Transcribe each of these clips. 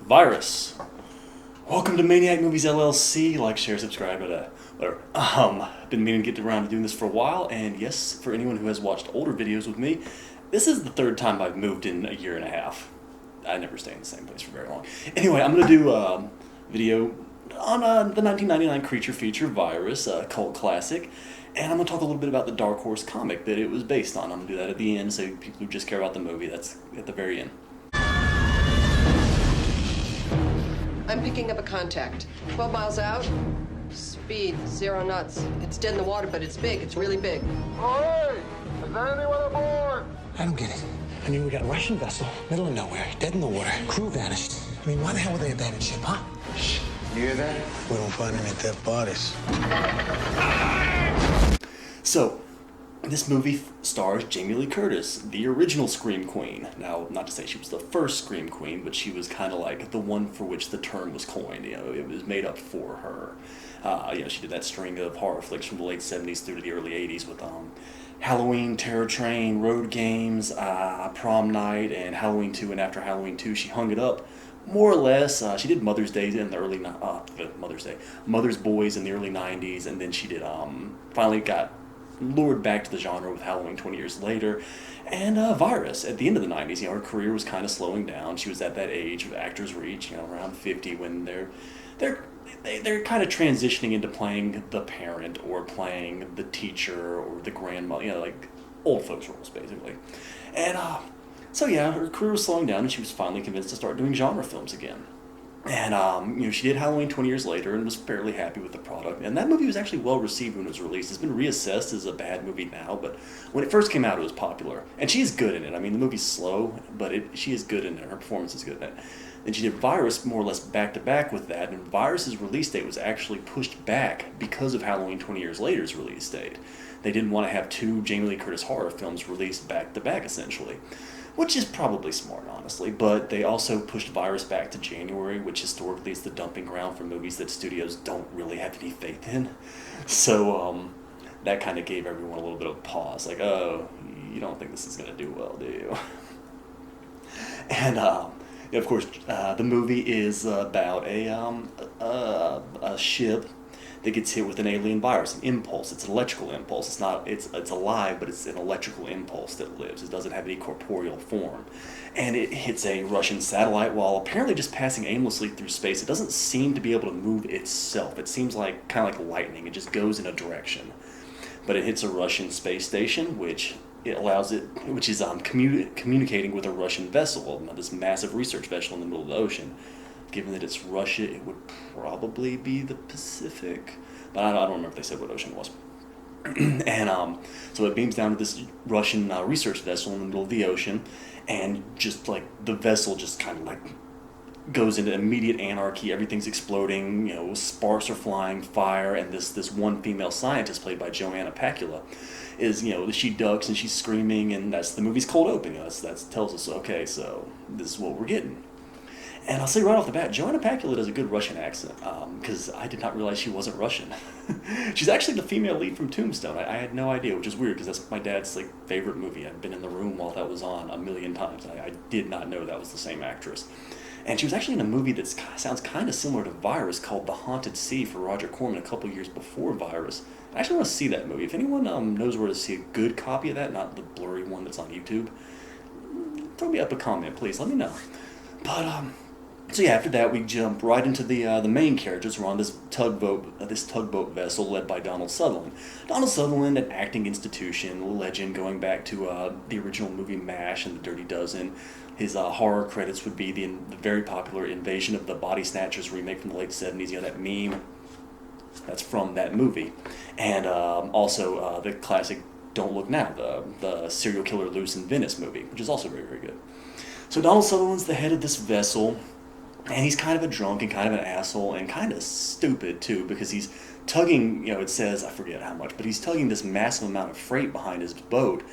Virus. Welcome to Maniac Movies LLC. Like, share, subscribe, whatever. Been meaning to get around to doing this for a while, and yes, for anyone who has watched older videos with me, this is the third time I've moved in a year and a half. I never stay in the same place for very long. Anyway, I'm going to do a video on the 1999 creature feature, Virus, a cult classic, and I'm going to talk a little bit about the Dark Horse comic that it was based on. I'm going to do that at the end, so people who just care about the movie, that's at the very end. I'm picking up a contact. 12 miles out. Speed, 0 knots. It's dead in the water, but it's big. It's really big. Hey! Is there anyone aboard? I don't get it. I mean, we got a Russian vessel, middle of nowhere, dead in the water, crew vanished. I mean, why the hell would they abandon ship, huh? Shh. You hear that? We don't find any dead bodies. So, this movie stars Jamie Lee Curtis, the original Scream Queen. Now, not to say she was the first Scream Queen, but she was kind of like the one for which the term was coined. You know, it was made up for her. She did that string of horror flicks from the late 70s through to the early 80s with Halloween, Terror Train, Road Games, Prom Night, and Halloween 2. And after Halloween 2, she hung it up more or less. She did Mother's Day in the early Mother's Boys in the early 90s, and then she did finally got lured back to the genre with Halloween 20 years later, and Virus at the end of the 90s. You know, her career was kind of slowing down. She was at that age of actors reach, you know, around 50, when they're kind of transitioning into playing the parent or playing the teacher or the grandmother, you know, like old folks roles basically. And so yeah, her career was slowing down, and she was finally convinced to start doing genre films again. And, she did Halloween 20 years later and was fairly happy with the product. And that movie was actually well received when it was released. It's been reassessed as a bad movie now, but when it first came out, it was popular. And she is good in it. I mean, the movie's slow, but she is good in it. Her performance is good in it. Then she did Virus more or less back-to-back with that, and Virus's release date was actually pushed back because of Halloween 20 years later's release date. They didn't want to have two Jamie Lee Curtis horror films released back-to-back, essentially. Which is probably smart, honestly, but they also pushed Virus back to January, which historically is the dumping ground for movies that studios don't really have any faith in. So that kind of gave everyone a little bit of a pause, like, oh, you don't think this is going to do well, do you? And of course, the movie is about a ship that gets hit with an alien virus, an impulse. It's an electrical impulse. It's alive, but it's an electrical impulse that lives. It doesn't have any corporeal form. And it hits a Russian satellite while apparently just passing aimlessly through space. It doesn't seem to be able to move itself. It seems like kind of like lightning. It just goes in a direction. But it hits a Russian space station, which is communicating with a Russian vessel, this massive research vessel in the middle of the ocean. Given that it's Russia, it would probably be the Pacific, but I don't remember if they said what ocean it was. And so it beams down to this Russian research vessel in the middle of the ocean, and just like the vessel just kind of like goes into immediate anarchy. Everything's exploding, sparks are flying, fire, and this one female scientist played by Joanna Pacula she ducks and she's screaming, and that's the movie's cold opening. That tells us, okay, so this is what we're getting. And I'll say right off the bat, Joanna Pacula does a good Russian accent, because I did not realize she wasn't Russian. She's actually the female lead from Tombstone. I had no idea, which is weird, because that's my dad's favorite movie. I've been in the room while that was on a million times. I did not know that was the same actress. And she was actually in a movie that sounds kind of similar to Virus called The Haunted Sea for Roger Corman a couple years before Virus. I actually want to see that movie. If anyone knows where to see a good copy of that, not the blurry one that's on YouTube, throw me up a comment, please. Let me know. But so yeah, after that we jump right into the main characters. We're on this tugboat vessel led by Donald Sutherland. Donald Sutherland, an acting institution, legend going back to the original movie MASH and The Dirty Dozen. His horror credits would be the very popular Invasion of the Body Snatchers remake from the late 70s. That meme, that's from that movie. And also the classic Don't Look Now, the serial killer Loose in Venice movie, which is also very, very good. So Donald Sutherland's the head of this vessel, and he's kind of a drunk and kind of an asshole and kind of stupid too, because he's tugging, it says, I forget how much, but he's tugging this massive amount of freight behind his boat,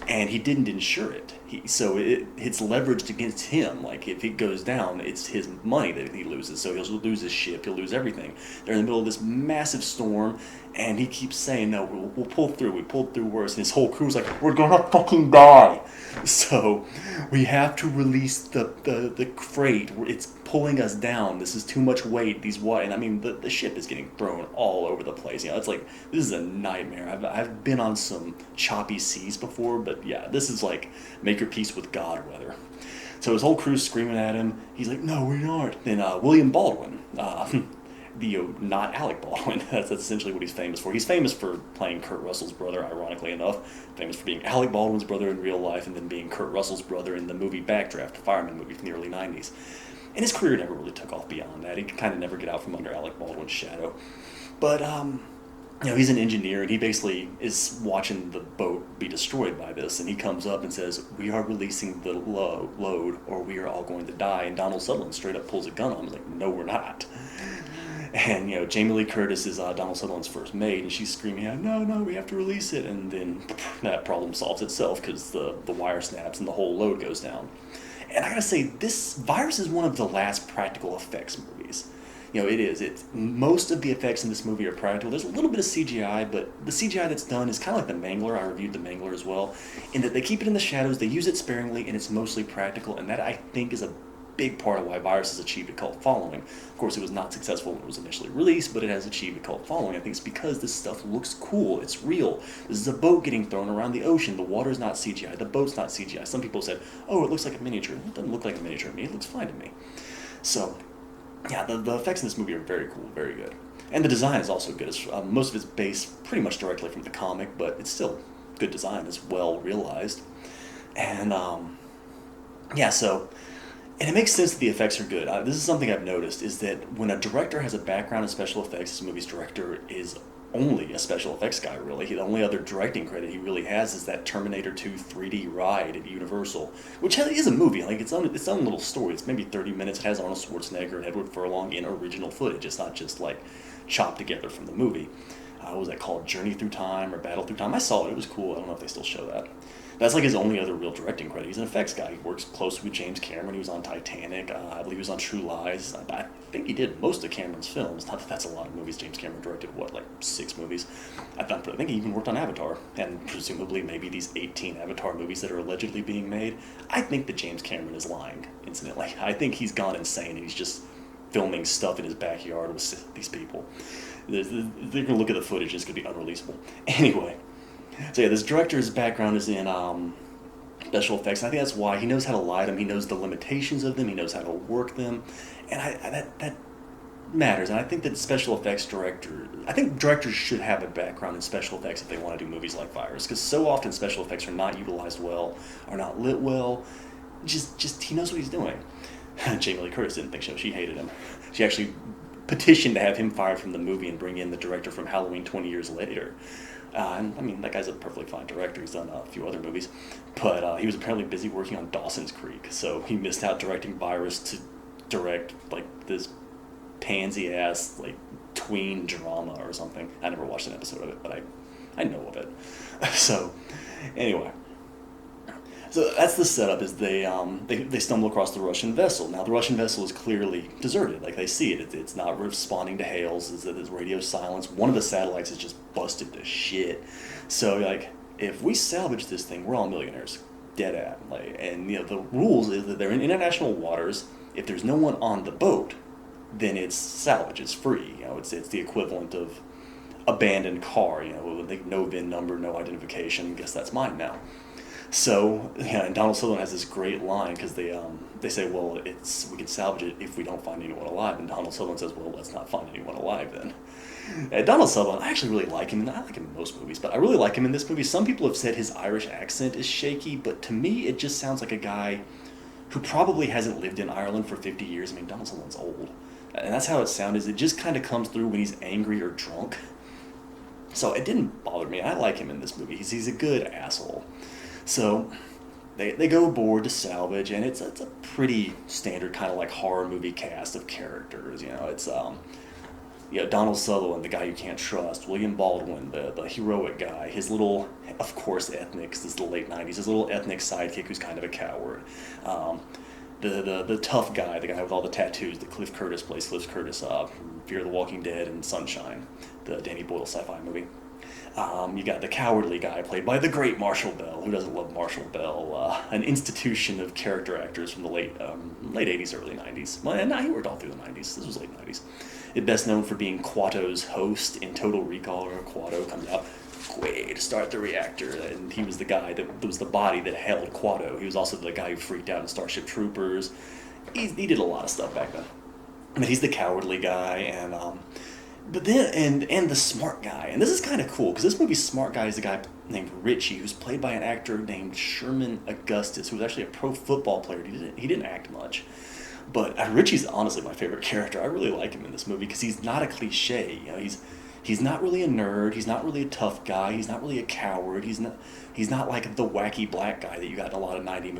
and he didn't insure it. So it's leveraged against him. Like, if it goes down, it's his money that he loses. So he'll lose his ship, he'll lose everything. They're in the middle of this massive storm, and he keeps saying, no, we'll pull through. We pulled through worse. And his whole crew's like, we're gonna fucking die. So we have to release the freight. It's pulling us down. This is too much weight. And I mean, the ship is getting thrown all over the place. It's like, this is a nightmare. I've been on some choppy seas before, but yeah, this is like make your peace with God weather. So his whole crew's screaming at him. He's like, no, we aren't. Then William Baldwin, not Alec Baldwin. That's essentially what he's famous for. He's famous for playing Kurt Russell's brother, ironically enough. Famous for being Alec Baldwin's brother in real life, and then being Kurt Russell's brother in the movie Backdraft, a fireman movie from the early 90s. And his career never really took off beyond that. He could kind of never get out from under Alec Baldwin's shadow. But, he's an engineer, and he basically is watching the boat be destroyed by this, and he comes up and says, we are releasing the load, or we are all going to die. And Donald Sutherland straight up pulls a gun on him. He's like, no, we're not. And, Jamie Lee Curtis is Donald Sutherland's first mate, and she's screaming out, no, we have to release it. And then that problem solves itself because the wire snaps and the whole load goes down. And I gotta say, this Virus is one of the last practical effects movies. It is. Most of the effects in this movie are practical. There's a little bit of CGI, but the CGI that's done is kind of like the Mangler. I reviewed the Mangler as well, in that they keep it in the shadows, they use it sparingly, and it's mostly practical, and that, I think, is a big part of why Virus has achieved a cult following. Of course, it was not successful when it was initially released, but it has achieved a cult following. I think it's because this stuff looks cool. It's real. This is a boat getting thrown around the ocean. The water's not CGI. The boat's not CGI. Some people said, oh, it looks like a miniature. It doesn't look like a miniature to me. It looks fine to me. So, yeah, the effects in this movie are very cool, very good. And the design is also good. Most of it's based pretty much directly from the comic, but it's still good design. It's well realized. And, and it makes sense that the effects are good. This is something I've noticed, is that when a director has a background in special effects, this movie's director is only a special effects guy, really. The only other directing credit he really has is that Terminator 2 3D ride at Universal, which is a movie, like its own little story. It's maybe 30 minutes. It has Arnold Schwarzenegger and Edward Furlong in original footage. It's not just like chopped together from the movie. What was that called? Journey Through Time or Battle Through Time? I saw it. It was cool. I don't know if they still show that. That's like his only other real directing credit. He's an effects guy. He works closely with James Cameron. He was on Titanic. I believe he was on True Lies. I think he did most of Cameron's films. Not that that's a lot of movies. James Cameron directed, 6 movies? I think he even worked on Avatar. And presumably maybe these 18 Avatar movies that are allegedly being made. I think that James Cameron is lying, incidentally. I think he's gone insane and he's just filming stuff in his backyard with these people. They're going to look at the footage and it's going to be unreleasable. Anyway. So yeah, this director's background is in special effects. And I think that's why he knows how to light them. He knows the limitations of them. He knows how to work them, and that matters. And I think that directors should have a background in special effects if they want to do movies like Virus, because so often special effects are not utilized well, are not lit well. Just he knows what he's doing. Jamie Lee Curtis didn't think so. She hated him. She actually petitioned to have him fired from the movie and bring in the director from Halloween 20 years later. And I mean, that guy's a perfectly fine director. He's done a few other movies. But he was apparently busy working on Dawson's Creek, so he missed out directing Virus to direct, this pansy-ass, tween drama or something. I never watched an episode of it, but I know of it. So, anyway. So that's the setup, is they stumble across the Russian vessel. Now, the Russian vessel is clearly deserted. They see it. It's not responding to hails. There's radio silence. One of the satellites is just busted to shit. So, if we salvage this thing, we're all millionaires. Dead at. And, the rules is that they're in international waters. If there's no one on the boat, then it's salvage. It's free. It's the equivalent of abandoned car. No VIN number, no identification. Guess that's mine now. So, and Donald Sutherland has this great line, because they say, well, we can salvage it if we don't find anyone alive. And Donald Sutherland says, well, let's not find anyone alive then. And Donald Sutherland, I actually really like him, and I like him in most movies, but I really like him in this movie. Some people have said his Irish accent is shaky, but to me, it just sounds like a guy who probably hasn't lived in Ireland for 50 years. I mean, Donald Sutherland's old. And that's how it sounds. It just kind of comes through when he's angry or drunk. So it didn't bother me. I like him in this movie. He's a good asshole. So they go aboard to salvage, and it's a pretty standard kind of horror movie cast of characters. It's Donald Sutherland, the guy you can't trust, William Baldwin, the heroic guy, his little, of course, ethnic, 'cause this is the late 90s, his little ethnic sidekick who's kind of a coward. The tough guy, the guy with all the tattoos that Cliff Curtis plays, Cliff Curtis, Fear the Walking Dead and Sunshine, the Danny Boyle sci-fi movie. You got the cowardly guy played by the great Marshall Bell. Who doesn't love Marshall Bell? An institution of character actors from the late 80s, early 90s. Well, no, he worked all through the 90s. This was late 90s. Best known for being Quato's host in Total Recall, or Quato comes out, way to start the reactor, and he was the guy that was the body that held Quato. He was also the guy who freaked out in Starship Troopers. He did a lot of stuff back then. But he's the cowardly guy, and but then and the smart guy, and this is kind of cool because this movie's smart guy is a guy named Richie, who's played by an actor named Sherman Augustus, who was actually a pro football player. He didn't act much. But Richie's honestly my favorite character. I really like him in this movie because he's not a cliche. He's not really a nerd. He's not really a tough guy. He's not really a coward. He's not like the wacky black guy that you got in a lot of 90s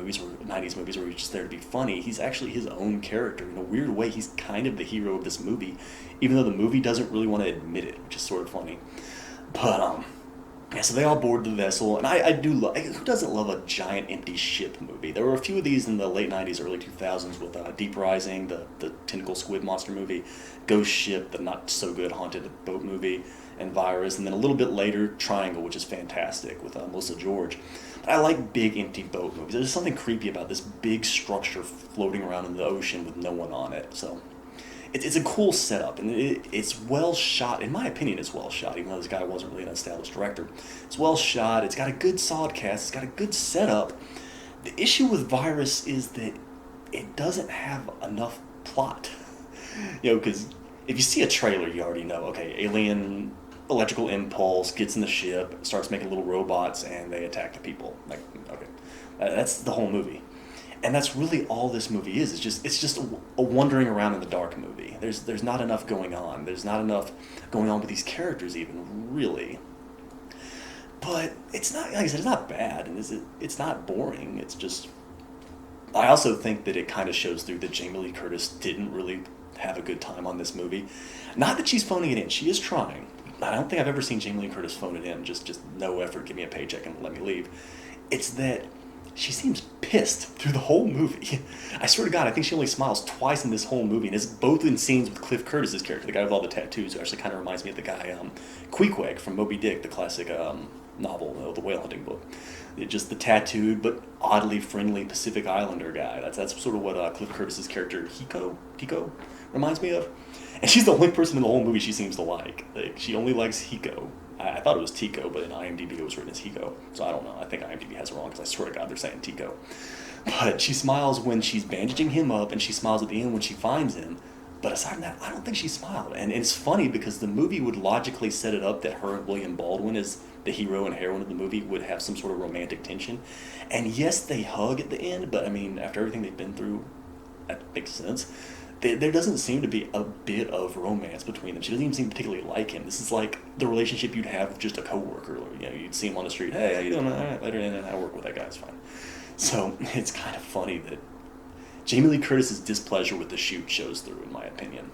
movies where he's just there to be funny. He's actually his own character. In a weird way, he's kind of the hero of this movie, even though the movie doesn't really want to admit it, which is sort of funny. But yeah, so they all board the vessel, and I do love. Who doesn't love a giant empty ship movie? There were a few of these in the late 90s, early 2000s with Deep Rising, the tentacle squid monster movie, Ghost Ship, the not so good haunted boat movie, and Virus, and then a little bit later, Triangle, which is fantastic with Melissa George. But I like big empty boat movies. There's something creepy about this big structure floating around in the ocean with no one on it. So it's a cool setup, and it's well shot. In my opinion, it's well shot, even though this guy wasn't really an established director. It's well shot. It's got a good solid cast. It's got a good setup. The issue with Virus is that it doesn't have enough plot. Because if you see a trailer, you already know, okay, alien electrical impulse gets in the ship, starts making little robots, and they attack the people. Like, okay, that's the whole movie. And that's really all this movie is. It's just a wandering around in the dark movie. There's not enough going on. There's not enough going on with these characters even, really. But it's not, like I said, it's not bad, and it's not boring. It's just, I also think that it kind of shows through that Jamie Lee Curtis didn't really have a good time on this movie. Not that she's phoning it in. She is trying. I don't think I've ever seen Jamie Lee Curtis phone it in. Just no effort, give me a paycheck and let me leave. It's that she seems pissed through the whole movie. I swear to God, I think she only smiles twice in this whole movie, and it's both in scenes with Cliff Curtis's character, the guy with all the tattoos, who actually kind of reminds me of the guy Queequeg from Moby Dick, the classic novel, the whale hunting book. Just the tattooed but oddly friendly Pacific Islander guy. That's sort of what Cliff Curtis's character Hiko reminds me of. And she's the only person in the whole movie she seems to like. Like, she only likes Hiko. I thought it was Tico, but in IMDb it was written as Hiko. So I don't know. I think IMDb has it wrong because I swear to God they're saying Tico. But she smiles when she's bandaging him up, and she smiles at the end when she finds him. But aside from that, I don't think she smiled. And it's funny because the movie would logically set it up that her and William Baldwin, as the hero and heroine of the movie, would have some sort of romantic tension. And yes, they hug at the end, but I mean, after everything they've been through, that makes sense. There doesn't seem to be a bit of romance between them. She doesn't even seem particularly like him. This is like the relationship you'd have with just a coworker. You'd see him on the street. Hey, how you doing? All right, later, and I work with that guy. It's fine. So it's kind of funny that Jamie Lee Curtis's displeasure with the shoot shows through, in my opinion.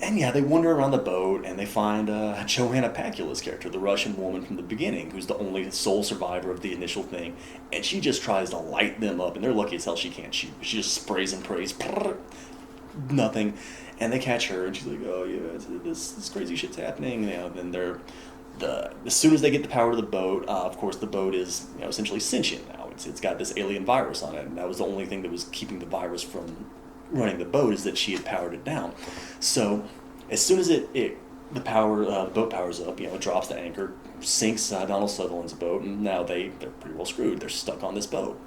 And yeah, they wander around the boat, and they find Joanna Pacula's character, the Russian woman from the beginning, who's the only sole survivor of the initial thing, and she just tries to light them up, and they're lucky as hell she can't shoot. She just sprays and prays, nothing, and they catch her, and she's like, oh yeah, this crazy shit's happening. Then as soon as they get the power to the boat, of course the boat is essentially sentient now. It's got this alien virus on it, and that was the only thing that was keeping the virus from running the boat, is that she had powered it down. So as soon as the boat powers up, it drops the anchor, sinks Donald Sutherland's boat, and now they're pretty well screwed. They're stuck on this boat.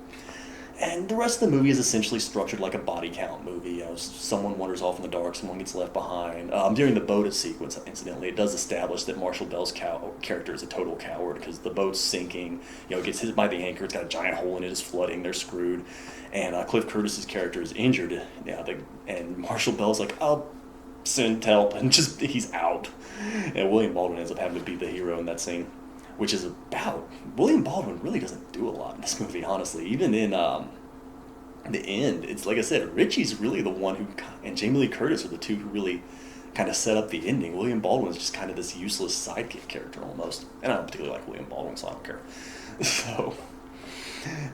And the rest of the movie is essentially structured like a body count movie. Someone wanders off in the dark, someone gets left behind. During the boat sequence, incidentally, it does establish that Marshall Bell's character is a total coward because the boat's sinking. It gets hit by the anchor. It's got a giant hole in it. It's flooding. They're screwed. And Cliff Curtis's character is injured. And Marshall Bell's like, I'll send help, and he's out. And William Baldwin ends up having to be the hero in that scene, which is about, William Baldwin really doesn't do a lot in this movie, honestly. Even in the end, it's like I said, Richie's really the one who, and Jamie Lee Curtis are the two who really kind of set up the ending. William Baldwin's just kind of this useless sidekick character almost. And I don't particularly like William Baldwin, so I don't care. So,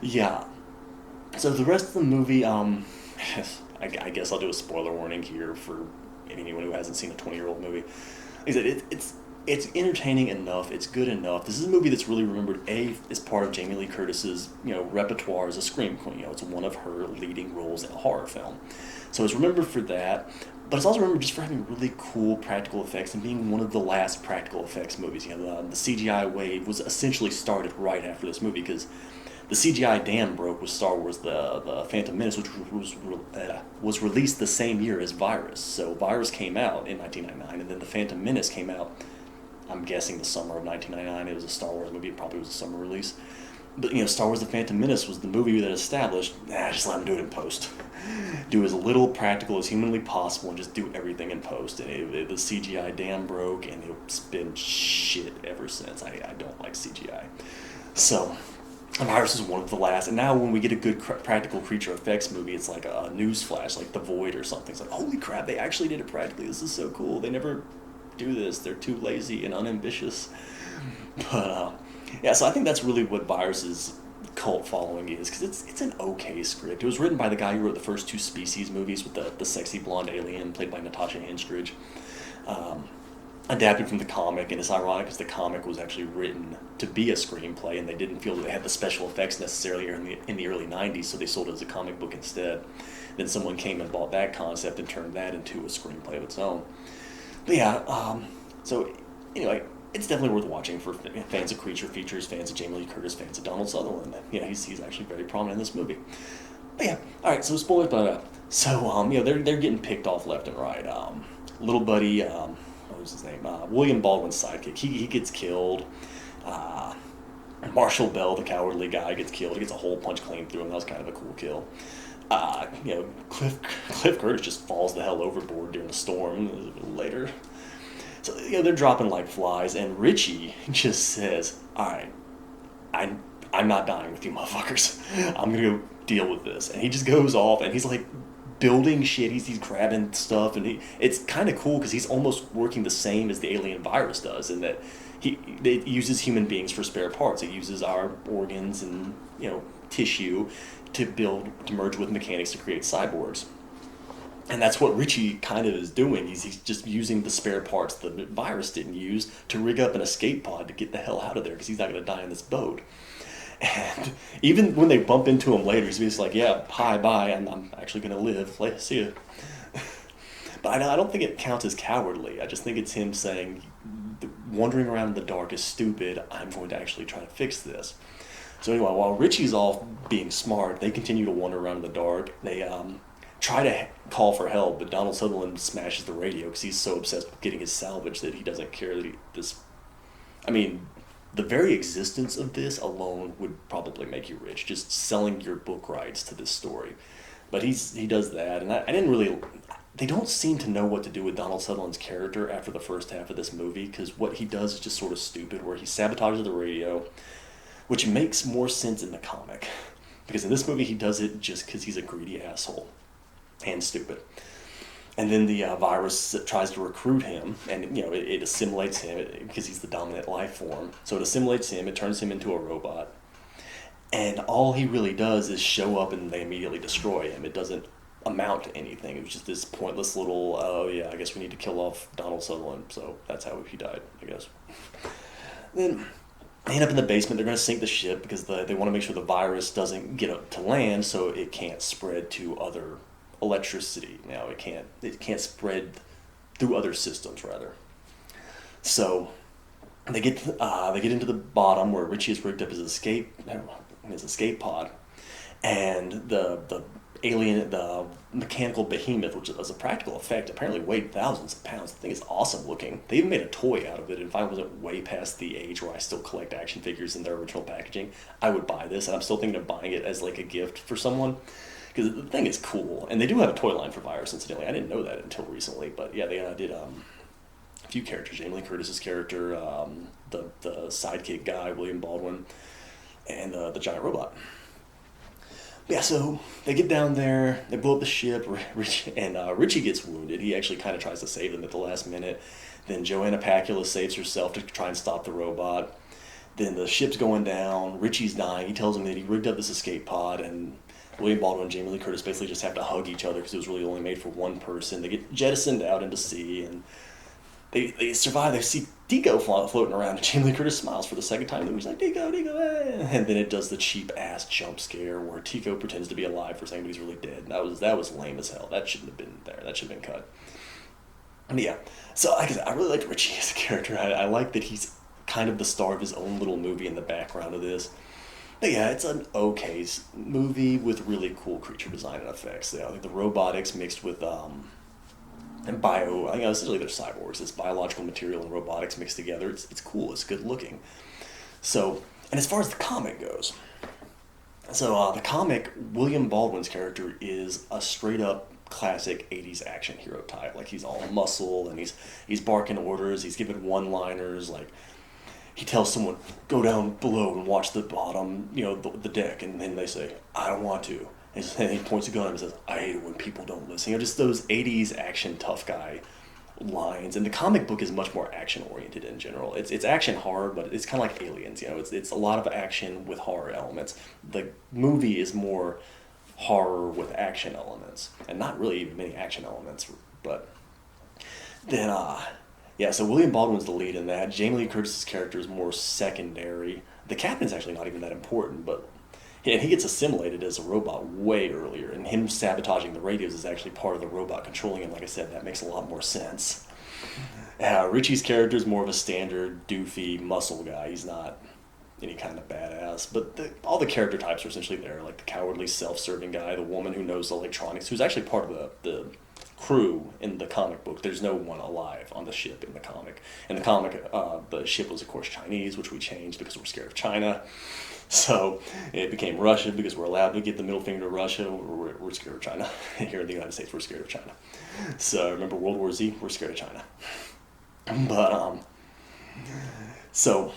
yeah. So the rest of the movie, I guess I'll do a spoiler warning here for anyone who hasn't seen a 20-year-old movie. Is that it's entertaining enough, it's good enough. This is a movie that's really remembered, as part of Jamie Lee Curtis's, repertoire as a scream queen. It's one of her leading roles in a horror film. So it's remembered for that, but it's also remembered just for having really cool practical effects and being one of the last practical effects movies. The CGI wave was essentially started right after this movie, because the CGI dam broke with Star Wars The Phantom Menace, which was released the same year as Virus. So Virus came out in 1999, and then The Phantom Menace came out, I'm guessing, the summer of 1999. It was a Star Wars movie. It probably was a summer release. But, Star Wars The Phantom Menace was the movie that established, just let them do it in post. Do as little practical as humanly possible and just do everything in post. And the CGI dam broke, and it's been shit ever since. I don't like CGI. So, Virus is one of the last. And now when we get a good practical creature effects movie, it's like a newsflash, like The Void or something. It's like, holy crap, they actually did it practically. This is so cool. They never do this. They're too lazy and unambitious. But yeah, so I think that's really what Virus's cult following is, because it's an okay script. It was written by the guy who wrote the first two Species movies with the sexy blonde alien played by Natasha Henstridge, adapted from the comic. And it's ironic because the comic was actually written to be a screenplay, and they didn't feel that they had the special effects necessarily in the early 90s, so they sold it as a comic book instead. Then someone came and bought that concept and turned that into a screenplay of its own. But yeah, so anyway, it's definitely worth watching for fans of creature features, fans of Jamie Lee Curtis, fans of Donald Sutherland. He's actually very prominent in this movie. But yeah, all right. So spoilers, but so they're getting picked off left and right. Little buddy, what was his name? William Baldwin's sidekick. He gets killed. Marshall Bell, the cowardly guy, gets killed. He gets a hole punch claim through him. That was kind of a cool kill. Cliff Curtis just falls the hell overboard during a storm a little later. So, they're dropping like flies, and Richie just says, all right, I'm not dying with you motherfuckers. I'm going to go deal with this. And he just goes off, and he's like building shit. He's grabbing stuff, and it's kind of cool because he's almost working the same as the alien Virus does, in that it uses human beings for spare parts. It uses our organs and, tissue to merge with mechanics to create cyborgs. And that's what Richie kind of is doing. He's just using the spare parts the Virus didn't use to rig up an escape pod to get the hell out of there, because he's not going to die in this boat. And even when they bump into him later, he's just like, yeah, hi, bye, I'm actually going to live. See ya. But I don't think it counts as cowardly. I just think it's him saying, wandering around in the dark is stupid. I'm going to actually try to fix this. So anyway, while Richie's off being smart, they continue to wander around in the dark. They try to call for help, but Donald Sutherland smashes the radio because he's so obsessed with getting his salvage that he doesn't care that the very existence of this alone would probably make you rich, just selling your book rights to this story. But he does that, and I didn't really... They don't seem to know what to do with Donald Sutherland's character after the first half of this movie, because what he does is just sort of stupid, where he sabotages the radio, which makes more sense in the comic. Because in this movie, he does it just because he's a greedy asshole. And stupid. And then the Virus tries to recruit him, and it assimilates him because he's the dominant life form. So it assimilates him, it turns him into a robot, and all he really does is show up and they immediately destroy him. It doesn't amount to anything. It was just this pointless little, I guess we need to kill off Donald Sutherland, so that's how he died, I guess. Then they end up in the basement. They're going to sink the ship because they want to make sure the Virus doesn't get up to land, so it can't spread to other electricity. Now it can't spread through other systems, rather. So they get into the bottom where Richie is rigged up his escape pod, and the alien, the mechanical behemoth, which is a practical effect, apparently weighed thousands of pounds. The thing is awesome looking. They even made a toy out of it. And if I wasn't way past the age where I still collect action figures in their original packaging, I would buy this, and I'm still thinking of buying it as like a gift for someone. Because the thing is cool, and they do have a toy line for Virus, incidentally. I didn't know that until recently, but yeah, they did a few characters. Jamie Lee Curtis's character, the sidekick guy, William Baldwin, and the giant robot. Yeah, so they get down there, they blow up the ship, Richie gets wounded. He actually kind of tries to save them at the last minute. Then Joanna Pacula saves herself to try and stop the robot. Then the ship's going down, Richie's dying. He tells him that he rigged up this escape pod, and William Baldwin and Jamie Lee Curtis basically just have to hug each other because it was really only made for one person. They get jettisoned out into sea, and they survive. They see Deco floating around, and Jamie Lee Curtis smiles for the second time. The movie's like, Deco, eh. And then it does the cheap-ass jump scare where Tico pretends to be alive for saying he's really dead. And that was lame as hell. That shouldn't have been there. That should have been cut. And yeah, so like I said, I really like Richie as a character. I like that he's kind of the star of his own little movie in the background of this. But yeah, it's an okay movie with really cool creature design and effects. I think the robotics mixed with and essentially they're cyborgs. It's biological material and robotics mixed together. It's cool. It's good looking. So, and as far as the comic goes, so the comic, William Baldwin's character is a straight up classic 80s action hero type. Like, he's all muscle and he's barking orders. He's giving one-liners. Like, he tells someone, go down below and watch the bottom, the deck. And then they say, I don't want to. And he points a gun and says, I hate it when people don't listen. Just those 80s action tough guy lines. And the comic book is much more action-oriented in general. It's action horror, but it's kind of like Aliens. It's a lot of action with horror elements. The movie is more horror with action elements. And not really many action elements, but then, yeah, so William Baldwin's the lead in that. Jamie Lee Curtis's character is more secondary. The captain's actually not even that important, but and he gets assimilated as a robot way earlier, and him sabotaging the radios is actually part of the robot controlling him. Like I said, that makes a lot more sense. Richie's character is more of a standard, doofy, muscle guy. He's not any kind of badass, but all the character types are essentially there, like the cowardly, self-serving guy, the woman who knows electronics, who's actually part of the crew in the comic book. There's no one alive on the ship in the comic. In the comic, the ship was, of course, Chinese, which we changed because we're scared of China. So it became Russia because we're allowed to get the middle finger to Russia. We're scared of China. Here in the United States, we're scared of China. So remember World War Z? We're scared of China. But, so,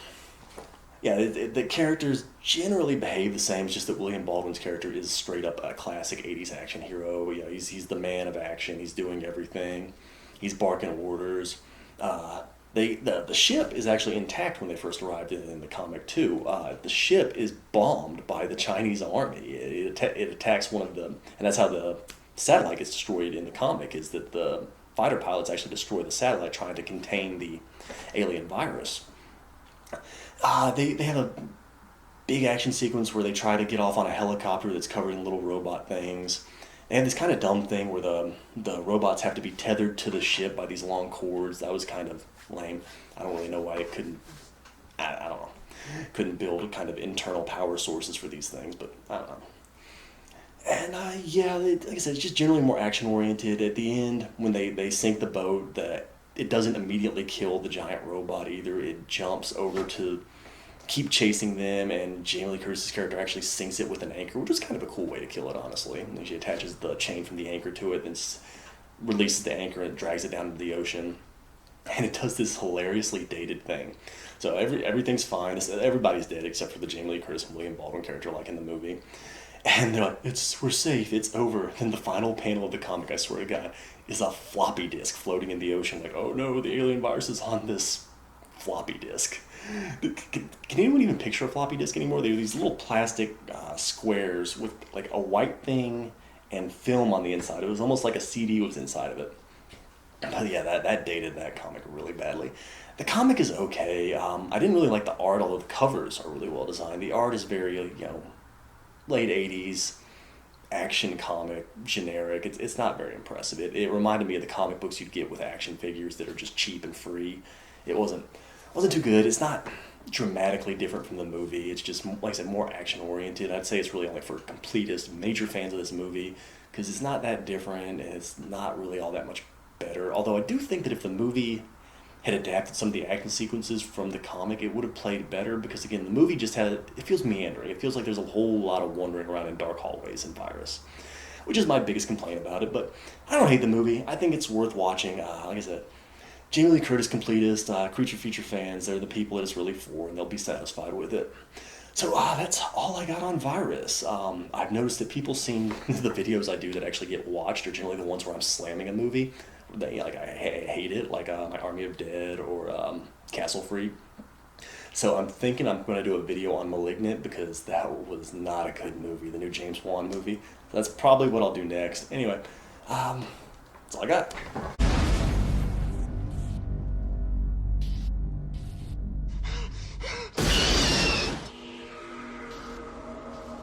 yeah, the characters generally behave the same. It's just that William Baldwin's character is straight up a classic 80s action hero. He's the man of action. He's doing everything. He's barking orders. The ship is actually intact when they first arrived in the comic too. The ship is bombed by the Chinese army. It attacks one of them, and that's how the satellite gets destroyed in the comic. Is that the fighter pilots actually destroy the satellite trying to contain the alien virus. They have a big action sequence where they try to get off on a helicopter that's covered in little robot things. They have this kind of dumb thing where the robots have to be tethered to the ship by these long cords. That was kind of lame. I don't really know why it couldn't, I don't know, couldn't build kind of internal power sources for these things, but I don't know. And yeah, like I said, it's just generally more action-oriented. At the end, when they sink the boat, it doesn't immediately kill the giant robot either. It jumps over to keep chasing them, and Jamie Lee Curtis's character actually sinks it with an anchor, which was kind of a cool way to kill it, honestly. And she attaches the chain from the anchor to it, then releases the anchor and drags it down into the ocean. And it does this hilariously dated thing. So everything's fine. Everybody's dead except for the Jamie Lee Curtis and William Baldwin character, like in the movie. And they're like, we're safe, it's over. And the final panel of the comic, I swear to God, is a floppy disk floating in the ocean. Like, oh no, the alien virus is on this floppy disk. Can anyone even picture a floppy disk anymore? They're these little plastic squares with like a white thing and film on the inside. It was almost like a CD was inside of it. But yeah, that dated that comic really badly. The comic is okay. I didn't really like the art, although the covers are really well designed. The art is very, late 80s action comic, generic. It's not very impressive. It reminded me of the comic books you'd get with action figures that are just cheap and free. It wasn't too good. It's not dramatically different from the movie. It's just, like I said, more action oriented. I'd say it's really only for completists, major fans of this movie, because it's not that different and it's not really all that much better. Although I do think that if the movie had adapted some of the action sequences from the comic, it would have played better, because again, the movie just it feels meandering. It feels like there's a whole lot of wandering around in dark hallways in Virus, which is my biggest complaint about it. But I don't hate the movie. I think it's worth watching. Like I said, Jamie Lee Curtis completists, creature feature fans, they're the people that it's really for, and they'll be satisfied with it. So that's all I got on Virus. I've noticed that people seeing the videos I do that actually get watched are generally the ones where I'm slamming a movie. They, like, I hate it, like my Army of Dead or Castle Freak. So I'm thinking I'm going to do a video on Malignant because that was not a good movie, the new James Wan movie. That's probably what I'll do next. Anyway, that's all I got.